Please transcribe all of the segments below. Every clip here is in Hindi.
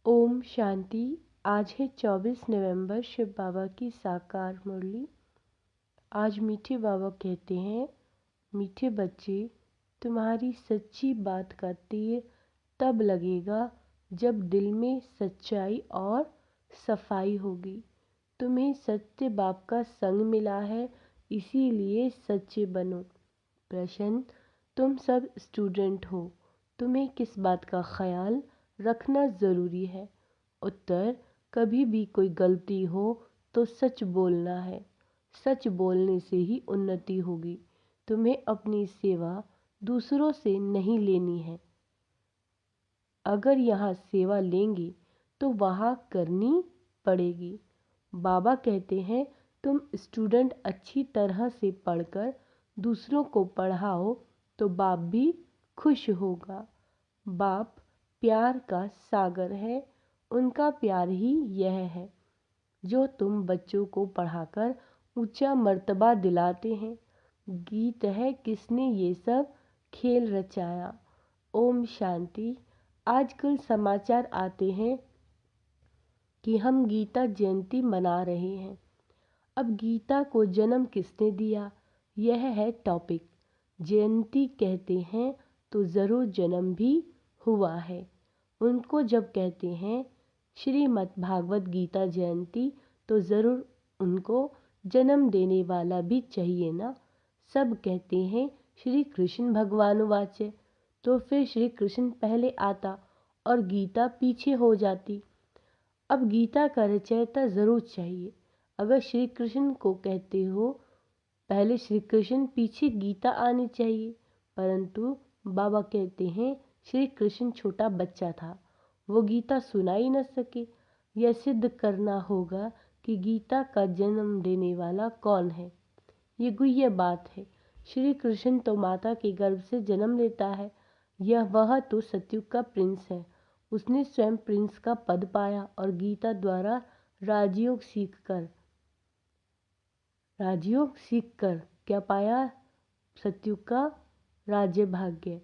ओम शांति। आज है 24 नवंबर, शिव बाबा की साकार मुरली। आज मीठे बाबा कहते हैं, मीठे बच्चे, तुम्हारी सच्ची बात का तीर तब लगेगा जब दिल में सच्चाई और सफाई होगी। तुम्हें सत्य बाप का संग मिला है, इसीलिए सच्चे बनो। प्रश्न, तुम सब स्टूडेंट हो, तुम्हें किस बात का ख्याल रखना ज़रूरी है? उत्तर, कभी भी कोई गलती हो तो सच बोलना है। सच बोलने से ही उन्नति होगी। तुम्हें अपनी सेवा दूसरों से नहीं लेनी है। अगर यहाँ सेवा लेंगे तो वहाँ करनी पड़ेगी। बाबा कहते हैं, तुम स्टूडेंट अच्छी तरह से पढ़कर दूसरों को पढ़ाओ तो बाप भी खुश होगा। बाप प्यार का सागर है, उनका प्यार ही यह है जो तुम बच्चों को पढ़ाकर ऊंचा मर्तबा दिलाते हैं। गीत है, किसने ये सब खेल रचाया। ओम शांति। आजकल समाचार आते हैं कि हम गीता जयंती मना रहे हैं। अब गीता को जन्म किसने दिया, यह है टॉपिक। जयंती कहते हैं तो ज़रूर जन्म भी हुआ है। उनको जब कहते हैं श्रीमद् भागवत गीता जयंती तो ज़रूर उनको जन्म देने वाला भी चाहिए ना। सब कहते हैं श्री कृष्ण भगवान वाच्य, तो फिर श्री कृष्ण पहले आता और गीता पीछे हो जाती। अब गीता का रचयिता ज़रूर चाहिए। अगर श्री कृष्ण को कहते हो, पहले श्री कृष्ण पीछे गीता आनी चाहिए। परंतु बाबा कहते हैं श्री कृष्ण छोटा बच्चा था, वो गीता सुना ही न सके। यह सिद्ध करना होगा कि गीता का जन्म देने वाला कौन है। ये गुह्य बात है। श्री कृष्ण तो माता के गर्भ से जन्म लेता है। वह तो सतयुग का प्रिंस है। उसने स्वयं प्रिंस का पद पाया और गीता द्वारा राजयोग सीखकर क्या पाया? सतयुग का राज्य भाग्य।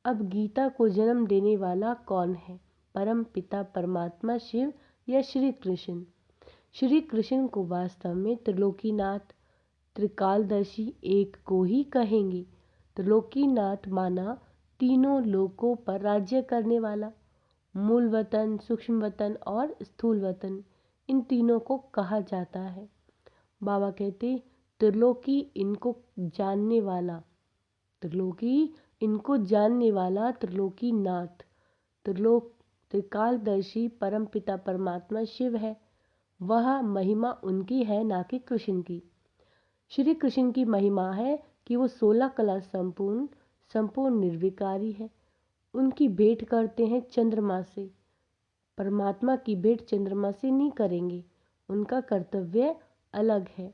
अब गीता को जन्म देने वाला कौन है? परम पिता परमात्मा शिव या श्री कृष्ण? श्री कृष्ण को वास्तव में त्रिलोकीनाथ, त्रिकालदर्शी एक को ही कहेंगे। त्रिलोकीनाथ माना तीनों लोकों पर राज्य करने वाला। मूल वतन, सूक्ष्म वतन और स्थूल वतन, इन तीनों को कहा जाता है। बाबा कहते, त्रिलोकी इनको जानने वाला, त्रिलोकीनाथ, त्रिकालदर्शी परमपिता परमात्मा शिव है। वह महिमा उनकी है, ना कि कृष्ण की। श्री कृष्ण की महिमा है कि वो 16 कला संपूर्ण निर्विकारी है। उनकी भेंट करते हैं चंद्रमा से। परमात्मा की भेंट चंद्रमा से नहीं करेंगे, उनका कर्तव्य अलग है।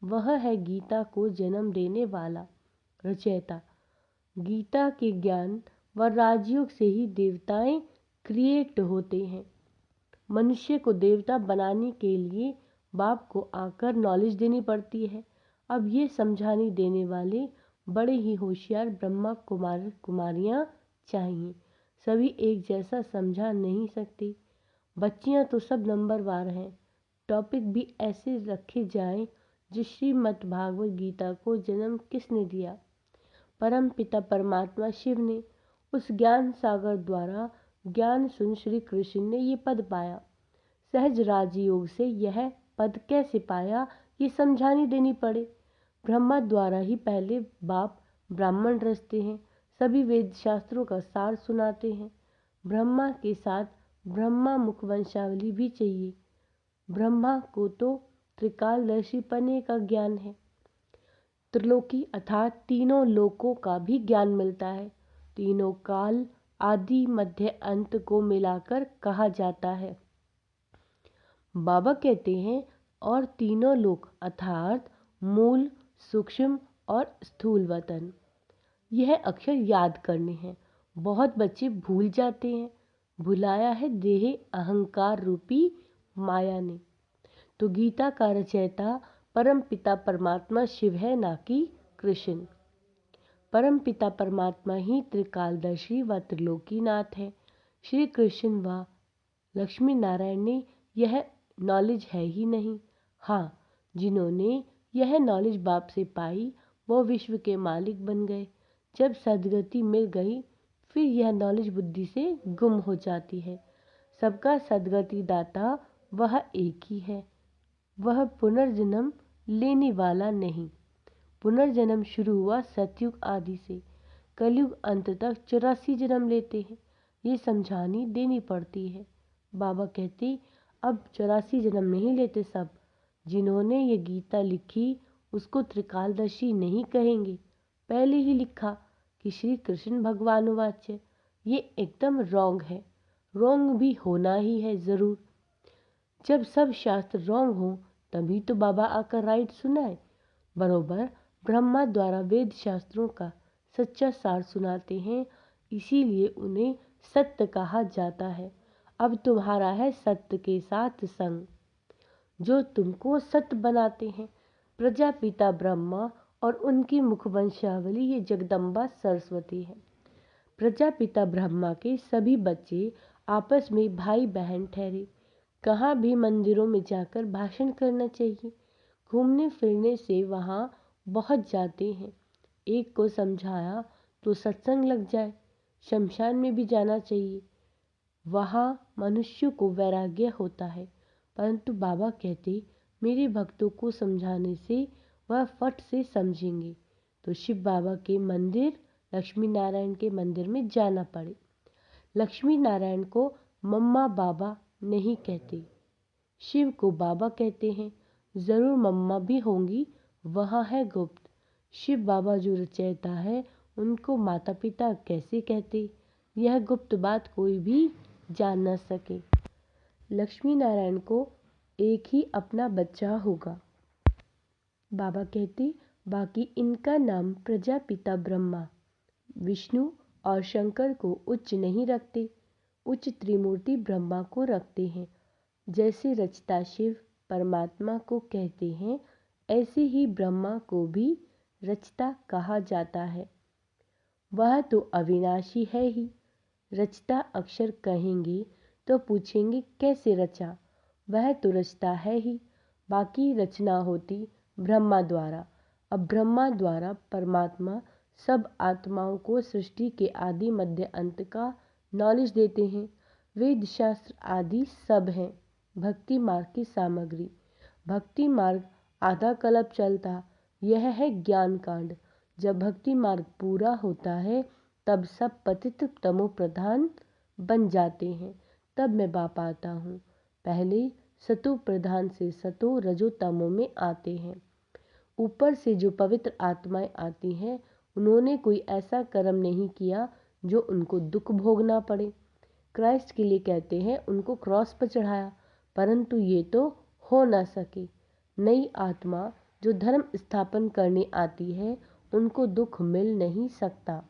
वह है गीता को जन्म देने वाला रचयिता। गीता के ज्ञान व राजयोग से ही देवताएं क्रिएट होते हैं। मनुष्य को देवता बनाने के लिए बाप को आकर नॉलेज देनी पड़ती है। अब ये समझाने देने वाले बड़े ही होशियार ब्रह्मा कुमारियां चाहिए। सभी एक जैसा समझा नहीं सकते। बच्चियां तो सब नंबरवार हैं। टॉपिक भी ऐसे रखे जाएं, जो श्रीमद् भागवत गीता को जन्म किसने दिया? परम पिता परमात्मा शिव ने। उस ज्ञान सागर द्वारा ज्ञान सुन श्री कृष्ण ने ये पद पाया। सहज राजयोग से यह पद कैसे पाया, ये समझानी देनी पड़े। ब्रह्मा द्वारा ही पहले बाप ब्राह्मण रचते हैं, सभी वेद शास्त्रों का सार सुनाते हैं। ब्रह्मा के साथ ब्रह्मा मुख वंशावली भी चाहिए। ब्रह्मा को तो त्रिकालदर्शी पने का ज्ञान है। त्रिलोकी अर्थात तीनों लोकों का भी ज्ञान मिलता है। तीनों काल, आदि मध्य अंत को मिलाकर कहा जाता है। बाबा कहते हैं, और तीनों लोक अर्थात मूल, सूक्ष्म और स्थूल वतन। यह अक्षर याद करने हैं। बहुत बच्चे भूल जाते हैं। भुलाया है देह अहंकार रूपी माया ने। तो गीता का रचयिता परम पिता परमात्मा शिव है, ना कि कृष्ण। परम पिता परमात्मा ही त्रिकालदर्शी व त्रिलोकीनाथ है। श्री कृष्ण व लक्ष्मी नारायण ने यह नॉलेज है ही नहीं। हाँ, जिन्होंने यह नॉलेज बाप से पाई वो विश्व के मालिक बन गए। जब सद्गति मिल गई फिर यह नॉलेज बुद्धि से गुम हो जाती है। सबका सद्गति दाता वह एक ही है, वह पुनर्जन्म लेने वाला नहीं। पुनर्जन्म शुरू हुआ सतयुग आदि से, कलयुग अंत तक 84 जन्म लेते हैं। ये समझानी देनी पड़ती है। बाबा कहते अब 84 जन्म नहीं लेते सब। जिन्होंने ये गीता लिखी उसको त्रिकालदर्शी नहीं कहेंगे। पहले ही लिखा कि श्री कृष्ण भगवानुवाच्य। ये एकदम रॉन्ग है। रॉन्ग भी होना ही है ज़रूर। जब सब शास्त्र रॉन्ग हो तभी तो बाबा आकर राइट सुनाए। बरोबर ब्रह्मा द्वारा वेद शास्त्रों का सच्चा सार सुनाते हैं, इसीलिए उन्हें सत्य कहा जाता है। अब तुम्हारा है सत्य के साथ संग, जो तुमको सत्य बनाते हैं। प्रजापिता ब्रह्मा और उनकी मुखवंशावली ये जगदम्बा सरस्वती है। प्रजापिता ब्रह्मा के सभी बच्चे आपस में भाई बहन ठहरे। कहाँ भी मंदिरों में जाकर भाषण करना चाहिए। घूमने फिरने से वहाँ बहुत जाते हैं। एक को समझाया तो सत्संग लग जाए। शमशान में भी जाना चाहिए, वहाँ मनुष्य को वैराग्य होता है। परंतु बाबा कहते मेरे भक्तों को समझाने से वह फट से समझेंगे, तो शिव बाबा के मंदिर लक्ष्मी नारायण के मंदिर में जाना पड़े। लक्ष्मी नारायण को मम्मा बाबा नहीं कहते, शिव को बाबा कहते हैं। ज़रूर मम्मा भी होंगी, वह है गुप्त। शिव बाबा जो रचयिता है उनको माता पिता कैसे कहते, यह गुप्त बात कोई भी जान न सके। लक्ष्मी नारायण को एक ही अपना बच्चा होगा। बाबा कहते बाकी इनका नाम प्रजापिता ब्रह्मा, विष्णु और शंकर को उच्च नहीं रखते, उच्च त्रिमूर्ति ब्रह्मा को रखते हैं। जैसे रचता शिव परमात्मा को कहते हैं, ऐसे ही ब्रह्मा को भी रचता कहा जाता है। वह तो अविनाशी है ही। रचता अक्षर कहेंगे तो पूछेंगे कैसे रचा, वह तो रचता है ही। बाकी रचना होती ब्रह्मा द्वारा। अब ब्रह्मा द्वारा परमात्मा सब आत्माओं को सृष्टि के आदि मध्य अंत का नॉलेज देते हैं। वेद शास्त्र आदि सब हैं भक्ति मार्ग की सामग्री। भक्ति मार्ग आधा कल्प चलता, यह है ज्ञान कांड। जब भक्ति मार्ग पूरा होता है तब सब पतित तमो प्रधान बन जाते हैं। तब मैं बाप आता हूँ। पहले सतो प्रधान से सतो रजो तमो में आते हैं। ऊपर से जो पवित्र आत्माएं आती हैं उन्होंने कोई ऐसा कर्म नहीं किया जो उनको दुख भोगना पड़े। क्राइस्ट के लिए कहते हैं उनको क्रॉस पर चढ़ाया, परंतु ये तो हो ना सके। नई आत्मा जो धर्म स्थापन करने आती है उनको दुख मिल नहीं सकता।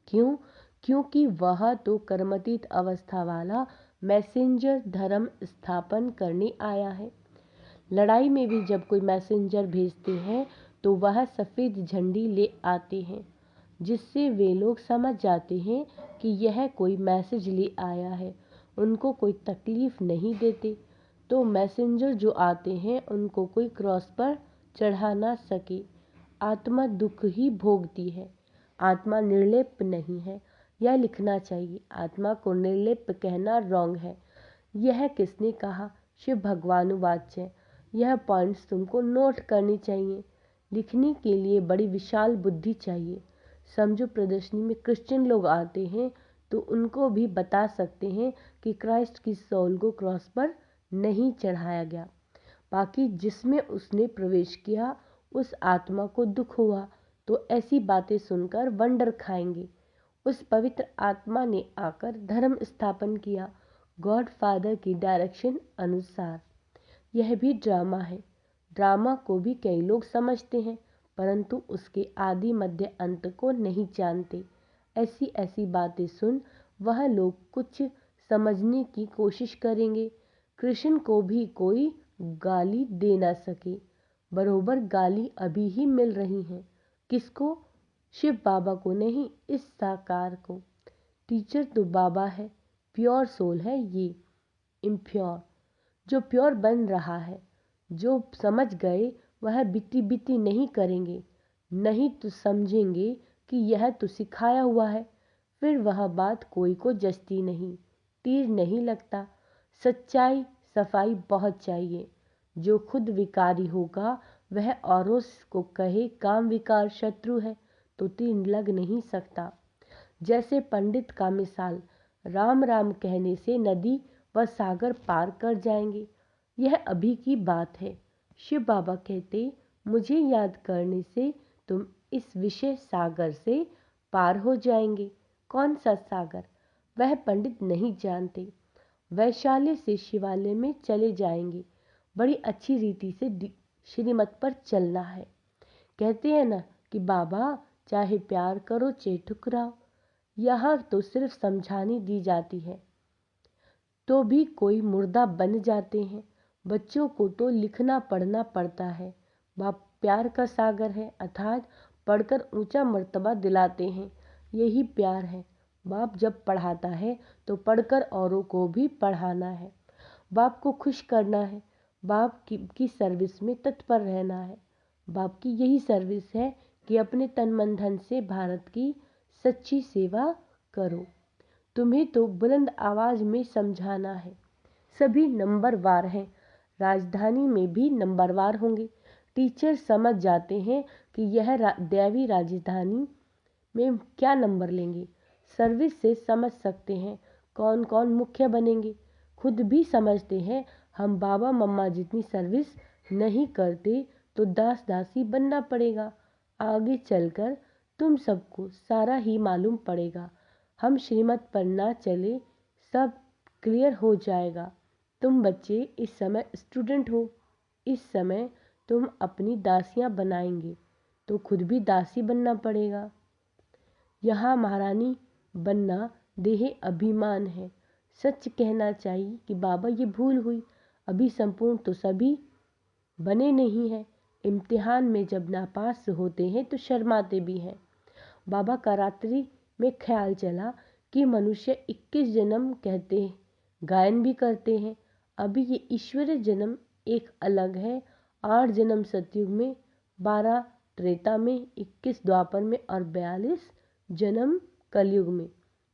क्यों? क्योंकि वह तो कर्मातीत अवस्था वाला मैसेंजर धर्म स्थापन करने आया है। लड़ाई में भी जब कोई मैसेंजर भेजते हैं तो वह सफ़ेद झंडी ले आते हैं, जिससे वे लोग समझ जाते हैं कि यह कोई मैसेज ले आया है। उनको कोई तकलीफ़ नहीं देते। तो मैसेंजर जो आते हैं उनको कोई क्रॉस पर चढ़ा ना सके। आत्मा दुख ही भोगती है, आत्मा निर्लिप्त नहीं है। यह लिखना चाहिए। आत्मा को निर्लिप्त कहना रॉन्ग है। यह किसने कहा? शिव भगवानुवाच्य। यह पॉइंट्स तुमको नोट करनी चाहिए। लिखने के लिए बड़ी विशाल बुद्धि चाहिए। समझो प्रदर्शनी में क्रिश्चियन लोग आते हैं तो उनको भी बता सकते हैं कि क्राइस्ट की सोल को क्रॉस पर नहीं चढ़ाया गया। बाकी जिसमें उसने प्रवेश किया उस आत्मा को दुख हुआ तो ऐसी बातें सुनकर वंडर खाएंगे। उस पवित्र आत्मा ने आकर धर्म स्थापन किया गॉड फादर की डायरेक्शन अनुसार। यह भी ड्रामा है। ड्रामा को भी कई लोग समझते हैं परंतु उसके आदि मध्य अंत को नहीं जानते। ऐसी ऐसी बातें सुन वह लोग कुछ समझने की कोशिश करेंगे। कृष्ण को भी कोई गाली दे ना सके। बरोबर गाली अभी ही मिल रही हैं। किसको? शिव बाबा को नहीं, इस साकार को। टीचर तो बाबा है, प्योर सोल है ये, इम्प्योर जो प्योर बन रहा है। जो समझ गए वह बिती बिती नहीं करेंगे, नहीं तो समझेंगे कि यह तो सिखाया हुआ है। फिर वह बात कोई को जचती नहीं, तीर नहीं लगता। सच्चाई सफाई बहुत चाहिए। जो खुद विकारी होगा वह औरों को कहे काम विकार शत्रु है तो तीर लग नहीं सकता। जैसे पंडित का मिसाल, राम राम कहने से नदी व सागर पार कर जाएंगे। यह अभी की बात है। शिव बाबा कहते, मुझे याद करने से तुम इस विशेष सागर से पार हो जाएंगे। कौन सा सागर? वह पंडित नहीं जानते। वैशाली से शिवालय में चले जाएंगे। बड़ी अच्छी रीति से श्रीमत पर चलना है। कहते हैं ना कि बाबा चाहे प्यार करो चाहे ठुकराओ। यहाँ तो सिर्फ समझानी दी जाती है तो भी कोई मुर्दा बन जाते हैं। बच्चों को तो लिखना पढ़ना पड़ता है। बाप प्यार का सागर है, अर्थात पढ़कर ऊंचा मर्तबा दिलाते हैं। यही प्यार है। बाप जब पढ़ाता है तो पढ़कर औरों को भी पढ़ाना है। बाप को खुश करना है। बाप की सर्विस में तत्पर रहना है। बाप की यही सर्विस है कि अपने तन मन धन से भारत की सच्ची सेवा करो। तुम्हें तो बुलंद आवाज में समझाना है। सभी नंबरवार हैं, राजधानी में भी नंबरवार होंगे। टीचर समझ जाते हैं कि यह दैवी राजधानी में क्या नंबर लेंगे। सर्विस से समझ सकते हैं कौन कौन मुख्य बनेंगे। खुद भी समझते हैं हम बाबा मम्मा जितनी सर्विस नहीं करते तो दास दासी बनना पड़ेगा। आगे चलकर तुम सबको सारा ही मालूम पड़ेगा। हम श्रीमत पर ना चले, सब क्लियर हो जाएगा। तुम बच्चे इस समय स्टूडेंट हो। इस समय तुम अपनी दासियां बनाएंगे तो खुद भी दासी बनना पड़ेगा। यहाँ महारानी बनना देह अभिमान है। सच कहना चाहिए कि बाबा ये भूल हुई। अभी संपूर्ण तो सभी बने नहीं हैं। इम्तिहान में जब नापास होते हैं तो शर्माते भी हैं। बाबा का रात्रि में ख्याल चला कि मनुष्य 21 जन्म कहते हैं, गायन भी करते हैं। अभी ये ईश्वरीय जन्म एक अलग है। 8 जन्म सतयुग में, 12 त्रेता में, 21 द्वापर में और 42 जन्म कलयुग में।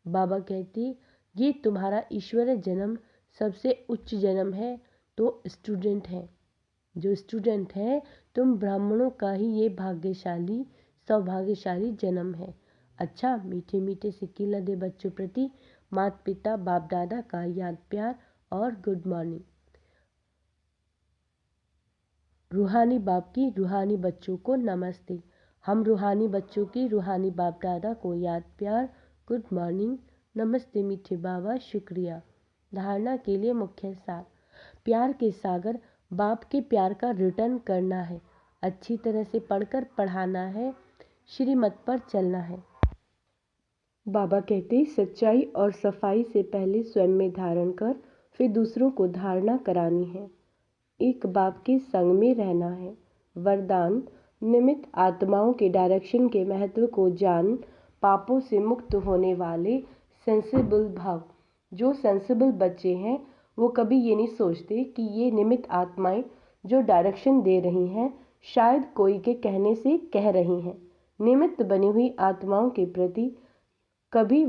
बाबा कहते, ये तुम्हारा ईश्वरीय जन्म सबसे उच्च जन्म है तो स्टूडेंट है। जो स्टूडेंट है तुम ब्राह्मणों का ही ये भाग्यशाली सौभाग्यशाली जन्म है। अच्छा, मीठे मीठे सिक्के लदे बच्चों प्रति माता पिता बाप दादा का याद प्यार और गुड मॉर्निंग। रूहानी बाप की रूहानी बच्चों को नमस्ते। हम रूहानी बच्चों की रूहानी बाप दादा को याद प्यार गुड मॉर्निंग। नमस्ते मीठे बाबा, शुक्रिया। धारणा के लिए मुख्य सार। प्यार के सागर बाप के प्यार का रिटर्न करना है। अच्छी तरह से पढ़कर पढ़ाना है। श्रीमत पर चलना है। बाबा कहते, सच्चाई और सफाई से पहले स्वयं में धारण कर फिर दूसरों को धारणा करानी है। एक बाप के संग में रहना है। वरदान, निमित्त आत्माओं के डायरेक्शन के महत्व को जान, पापों से मुक्त होने वाले सेंसिबल भाव। जो सेंसिबल बच्चे हैं वो कभी ये नहीं सोचते कि ये निमित्त आत्माएं जो डायरेक्शन दे रही हैं शायद कोई के कहने से कह रही हैं। निमित्त बनी हुई आत्माओं के प्रति कभी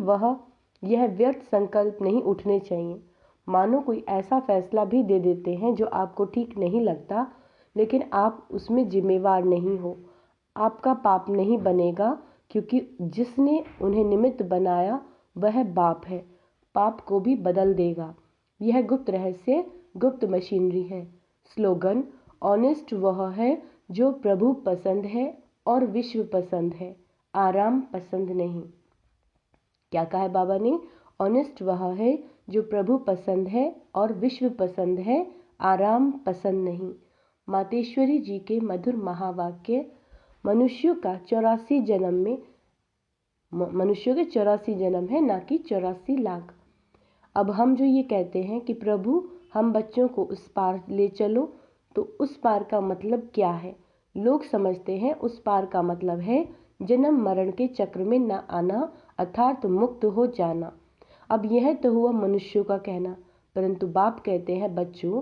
यह व्यर्थ संकल्प नहीं उठने चाहिए। मानो कोई ऐसा फैसला भी दे देते हैं जो आपको ठीक नहीं लगता, लेकिन आप उसमें जिम्मेवार नहीं हो। आपका पाप नहीं बनेगा क्योंकि जिसने उन्हें निमित्त बनाया वह बाप है। पाप को भी बदल देगा। यह गुप्त रहस्य, गुप्त मशीनरी है। स्लोगन, ऑनेस्ट वह है जो प्रभु पसंद है और विश्व पसंद है, आराम पसंद नहीं। क्या कहा है बाबा ने? ऑनेस्ट वह है जो प्रभु पसंद है और विश्व पसंद है, आराम पसंद नहीं। मातेश्वरी जी के मधुर महावाक्य। मनुष्यों के 84 जन्म है, ना कि 84 लाख। अब हम जो ये कहते हैं कि प्रभु हम बच्चों को उस पार ले चलो, तो उस पार का मतलब क्या है? लोग समझते हैं उस पार का मतलब है जन्म मरण के चक्र में न आना, अर्थात मुक्त हो जाना। अब यह तो हुआ मनुष्यों का कहना, परंतु बाप कहते हैं बच्चों,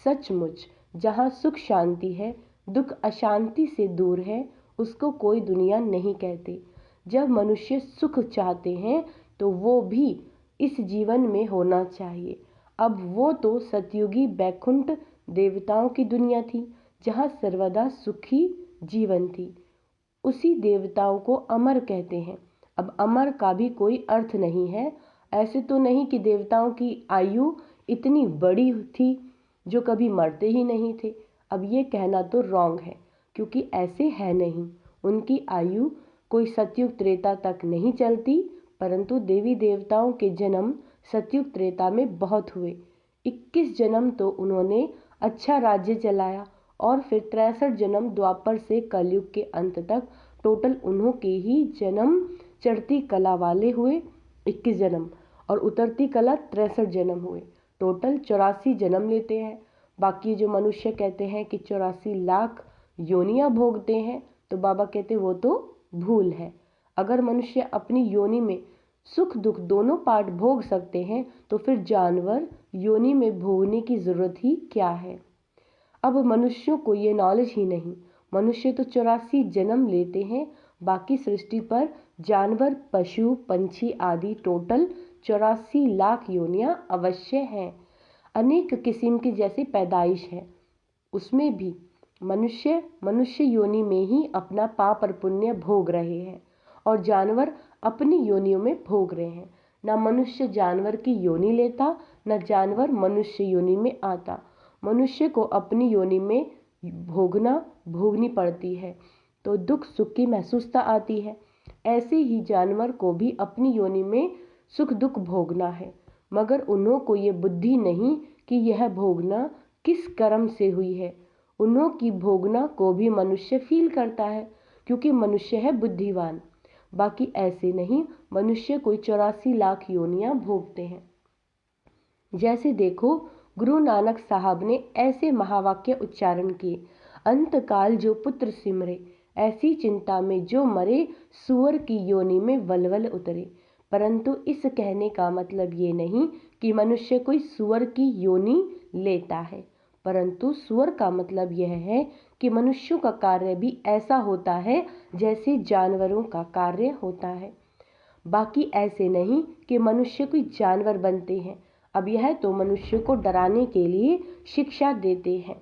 सचमुच जहाँ सुख शांति है, दुख अशांति से दूर है, उसको कोई दुनिया नहीं कहते। जब मनुष्य सुख चाहते हैं तो वो भी इस जीवन में होना चाहिए। अब वो तो सतयुगी बैकुंठ देवताओं की दुनिया थी, जहाँ सर्वदा सुखी जीवन थी। उसी देवताओं को अमर कहते हैं। अब अमर का भी कोई अर्थ नहीं है। ऐसे तो नहीं कि देवताओं की आयु इतनी बड़ी थी जो कभी मरते ही नहीं थे। अब ये कहना तो रॉन्ग है, क्योंकि ऐसे है नहीं। उनकी आयु कोई सतयुग त्रेता तक नहीं चलती, परंतु देवी देवताओं के जन्म सतयुग त्रेता में बहुत हुए। 21 जन्म तो उन्होंने अच्छा राज्य चलाया, और फिर 63 जन्म द्वापर से कलयुग के अंत तक टोटल उन्हों के ही जन्म चढ़ती कला वाले हुए 21 जन्म, और उतरती कला 63 जन्म हुए। टोटल 84 जन्म लेते हैं। बाकी जो मनुष्य कहते हैं कि 84 लाख योनियां भोगते हैं, तो बाबा कहते वो तो भूल है। अगर मनुष्य अपनी योनि में सुख दुख दोनों पार्ट भोग सकते हैं, तो फिर जानवर योनि में भोगने की जरूरत ही क्या है। अब मनुष्यों को ये नॉलेज ही नहीं। मनुष्य तो 84 जन्म लेते हैं। बाकी सृष्टि पर जानवर पशु पंछी आदि टोटल 84 लाख योनियां अवश्य हैं। अनेक किस्म की जैसी पैदाइश है, उसमें भी मनुष्य योनि में ही अपना पाप और पुण्य भोग रहे हैं, और जानवर अपनी योनियों में भोग रहे हैं। न मनुष्य जानवर की योनि लेता, न जानवर मनुष्य योनि में आता। मनुष्य को अपनी योनि में भोगनी पड़ती है, तो दुख सुख की महसूसता आती है। ऐसे ही जानवर को भी अपनी योनि में सुख दुख भोगना है, मगर उन्हों को ये बुद्धि नहीं कि यह भोगना किस कर्म से हुई है। उन्हों की भोगना को भी मनुष्य फील करता है, क्योंकि मनुष्य है बुद्धिवान। बाकी ऐसे नहीं, मनुष्य कोई 84 लाख योनियां भोगते हैं। जैसे देखो, गुरु नानक साहब ने ऐसे महावाक्य उच्चारण किए, अंतकाल जो पुत्र सिमरे, ऐसी चिंता में जो मरे, सुअर की योनि में वलवल उतरे। परंतु इस कहने का मतलब ये नहीं कि मनुष्य कोई सुअर की योनि लेता है, परंतु सुअर का मतलब यह है कि मनुष्यों का कार्य भी ऐसा होता है जैसे जानवरों का कार्य होता है। बाकी ऐसे नहीं कि मनुष्य कोई जानवर बनते हैं। अब यह तो मनुष्य को डराने के लिए शिक्षा देते हैं,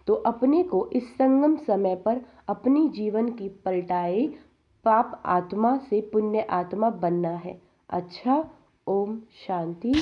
तो अपने को इस संगम समय पर अपनी जीवन की पलटाए पाप आत्मा से पुण्य आत्मा बनना है। अच्छा, ओम शांति।